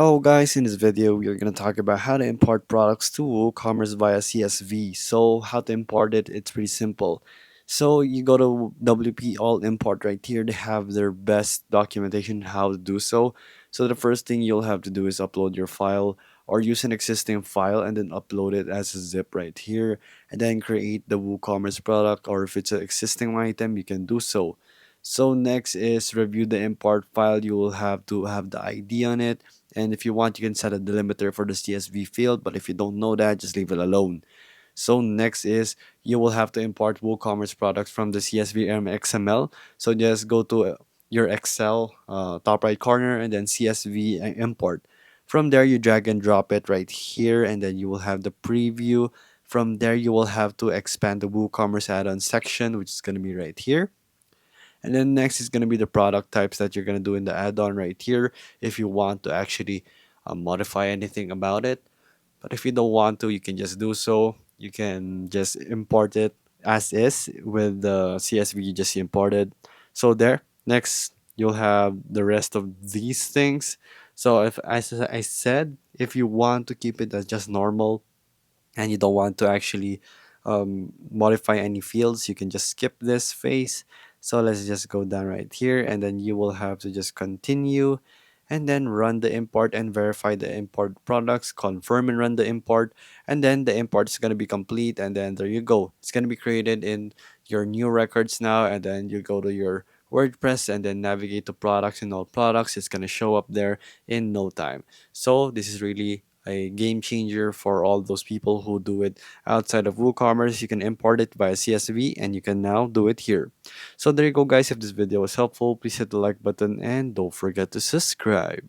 Hello guys, in this video we are going to talk about how to import products to WooCommerce via CSV. So how to import it, it's pretty simple. So you go to WP All Import right here. They have their best documentation how to do so. So the first thing you'll have to do is upload your file or use an existing file and then upload it as a zip right here and then create the WooCommerce product, or if it's an existing item you can do so. So next is review the import file. You will have to have the ID on it, and if you want, you can set a delimiter for the CSV field, but if you don't know that, just leave it alone. So next is you will have to import WooCommerce products from the CSV XML. So just go to your Excel top right corner and then CSV import. From there, you drag and drop it right here, and then you will have the preview. From there, you will have to expand the WooCommerce add-on section, which is going to be right here. And then next is going to be the product types that you're going to do in the add-on right here if you want to actually modify anything about it. But if you don't want to, you can just do so. You can just import it as is with the CSV you just imported. So there. Next, you'll have the rest of these things. So if, as I said, if you want to keep it as just normal, and you don't want to actually modify any fields, you can just skip this phase. So let's just go down right here, and then you will have to just continue and then run the import and verify the import products, confirm and run the import, and then the import is going to be complete, and then there you go. It's going to be created in your new records now, and then you go to your WordPress and then navigate to products and all products. It's going to show up there in no time. So this is really a game changer for all those people who do it outside of WooCommerce. You can import it via CSV and you can now do it here. So there you go guys. If this video was helpful, please hit the like button and don't forget to subscribe.